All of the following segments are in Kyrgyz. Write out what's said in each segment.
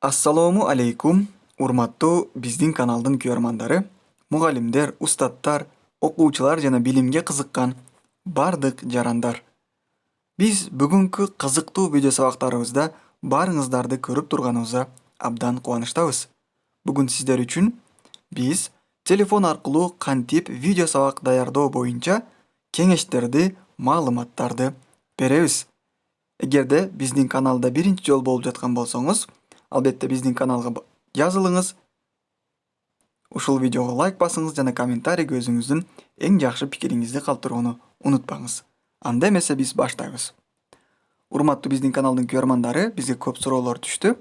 Assalomu alaykum, urmattou bizdin kanaldın körmandары, mugallimler, ustadlar, okuvchilar jana bilimge qiziqqan bardyk jarandar. Biz bugunky qiziqtуу video sabaklarыбызda barыңыздарды көрүp турганыбызга абдан кубанычтабыз. Бүгүн сиздер үчүн биз телефон аркылуу кантип видео сабак даярдоо боюнча кеңештерди, маалыматтарды беребиз. Эгерде биздин каналда биринчи жолу болуп жаткан болсоңуз, албетте биздин каналга жазылыңыз. Ушул видеого лайк басыңыз жана комментарийге өзүңүздүн эң жакшы пикириңизди калтырууну унутпаңыз. Анда эмесе биз баштайбыз. Урматтуу биздин каналдын көрөрмандары, бизге көп суроолор түштү.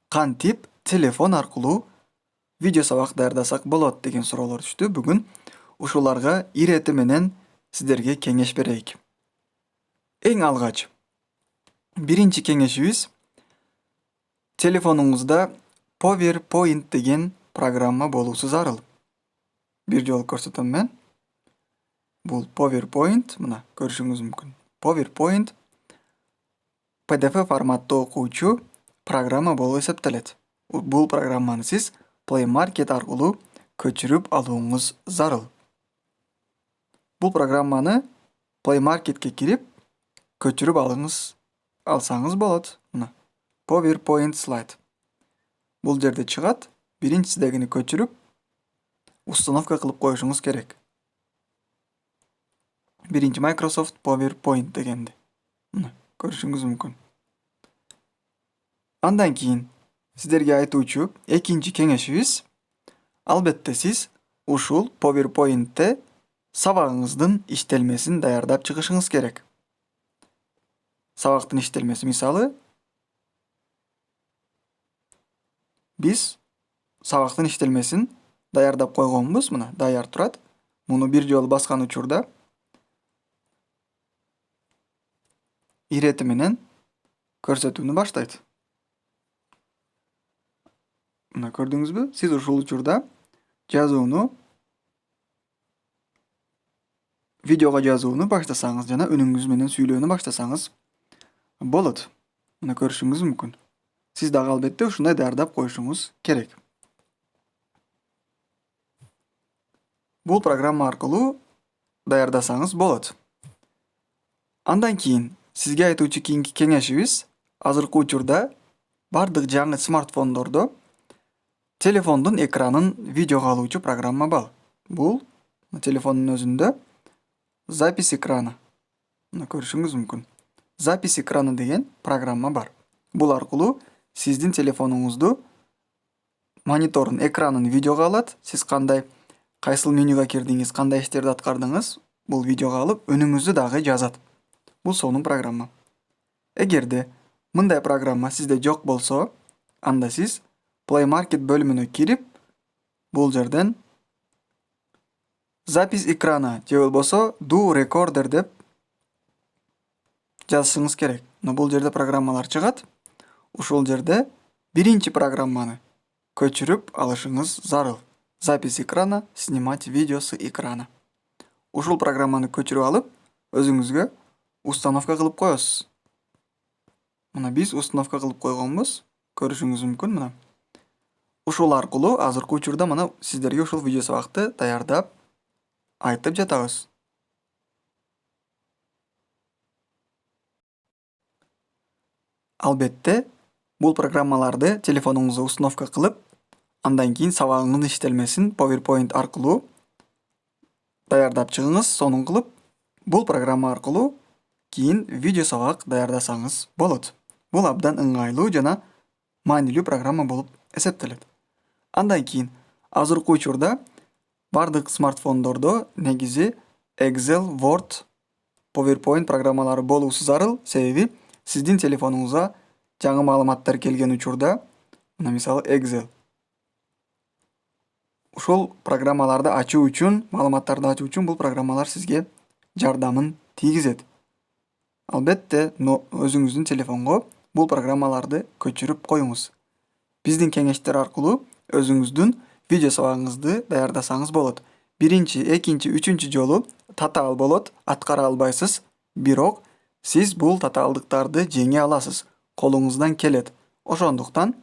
Кантип телефон аркылуу видео сабак даярдасак болот деген суроолор түштү. Бүгүн ушуларга ирети менен сиздерге кеңеш берейик. Эң алгач биринчи кеңешибиз, телефонуңузда PowerPoint деген программа болуусу зарыл. Бир жолу көрсөтөм мен. Бул PowerPoint, мына көрүшүңүз мүмкүн. PowerPoint PDF форматта окуучу программа болуп эсептелет. Бул программаны сиз Play Market аркылуу көчүрүп алууңуз зарыл. Бул программаны Play Marketке кирип көчүрүп алсаңыз болот. Мына PowerPoint slide. Бул жерде чыгат. Биринчисидегини көчүрүп установка кылып коюшуңуз керек. Биринчи Microsoft PowerPoint дегенди. Мына көрүшүңүз мүмкүн. Андан кийин сиздерге айтуучу экинчи кеңешибиз, албетте сиз ушул PowerPoint'те сабагыңыздын иштелмесин даярдап чыгышыңыз керек. Сабактын иштелмеси мисалы, биз сабактын иштелмесин даярдап койгонбуз, мына даяр турат. Муну бир жолу баскан учурда ирети менен көрсөтүүнү баштайт. Мына көрдүңүзбү? Сиз ушул учурда жазууну, видеого жазууну баштасаңыз жана үнүңүз менен сүйлөөнү баштасаңыз болот. Мына көрүшүңүз мүмкүн. Сиз дагы албетте ушундай даярдап коюшуңуз керек. Бул программа аркылуу даярдасаңыз болот. Андан кийин сизге айтуучу кийинки кеңешибиз, азыркы учурда бардык жаңы смартфондордо телефондун экранын видеого алуучу программа бар. Бул телефондун өзүндө запись экраны. Мына көрүшүңүз мүмкүн. Запись экраны деген программа бар. Бул аркылуу сиздин телефонуңузду монитордун экранын видеого алат. Сиз кайсыл менюга кирдиңиз, кандай иштерди аткардыңыз, бул видеого алып, үнүңүздү дагы жазат. Бул сонун программа. Эгерде мындай программа сизде жок болсо, анда сиз Play Market бөлүмүнө кирип, бул жерден запись экрана же болбосо Do Recorder деп жазышыңыз керек. Но бул жерде программалар чыгат. Ушул жерде биринчи программаны көчүрүп алышыңыз зарыл. Запись экрана, снимать видео с экрана. Ушул программаны көчүрүп алып, өзүңүзгө установка кылып коесуз. Мына биз установка кылып койгонбуз. Көрүшүңүз мүмкүн мына. Ушул аркылуу азыркы учурда мына сиздерге ушул видео сабакты даярдап айтып жатабыз. Албетте, бул программаларды телефонуңузга установка кылып, андан кийин сабагыңыздын иштелмесин PowerPoint аркылуу даярдап чыгыңыз. Сонун кылып, бул программа аркылуу кийин видео сабак даярдасаңыз болот. Бул абдан ыңгайлуу жана маанилүү программа болуп эсептелет. Андан кийин азыркы учурда бардык смартфондордо негизи Excel, Word, PowerPoint программалары болуусу зарыл, себеби сиздин телефонуңузга жаңы маалыматтар келген учурда, мына мисалы Excel. Ушул программаларды ачуу үчүн, маалыматтарды ачуу үчүн бул программалар сизге жардамын тийгизет. Албетте, өзүңүздүн телефонго бул программаларды көчүрүп коюңуз. Биздин кеңештер аркылуу өзүңүздүн видео сабагыңызды даярдасаңыз болот. Биринчи, экинчи, үчүнчү жолу татаал болот, аткара албайсыз, бирок сиз бул татаалдыктарды жеңе аласыз. Колуңуздан келет. Ошондуктан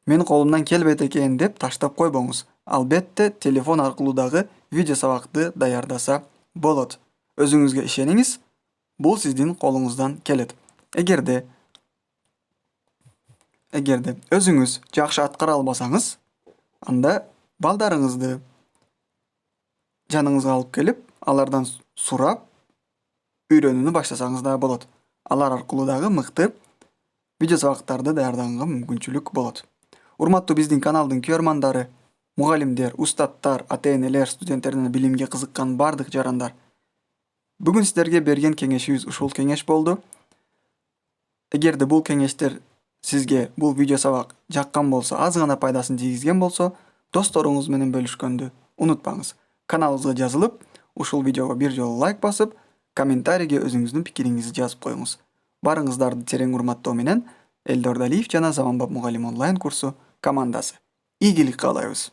Мен колумдан келбейт экен деп таштап койбоңуз. Албетте телефон аркылуу дагы видео сабакты даярдаса болот. Өзүңүзгө ишениңиз. Бул сиздин колуңуздан келет. Эгерде өзүңүз жакшы аткара албасаңыз, анда балдарыңызды жаныңызга алып келип, алардан сурап үйрөнүүнү баштасаңыз да болот. Алар аркылуу дагы мыкты видео сабактарды даярдаганга мүмкүнчүлүк болот. Урматтуу биздин каналдын көрмандары, мугалимдер, устаттар, ата-энелер, студенттер жана билимге кызыккан бардык жарандар. Бүгүн сиздерге берген кеңешибиз ушул кеңеш болду. Эгерде бул кеңештер сизге бул видео сабак жаккан болсо, аз гана пайдасын тийгизген болсо, досторуңуз менен бөлүшкөндү унутпаңыз. Каналыбызга жазылып, ушул видеого бир жолу лайк басып, комментарийге өзүңүздүн пикириңизди жазып коюңуз. Барыңыздарды терең урматтоо менен Элдор Далиев жана Заманбап мугалим онлайн курсу командасы. Ийгилик каалайбыз.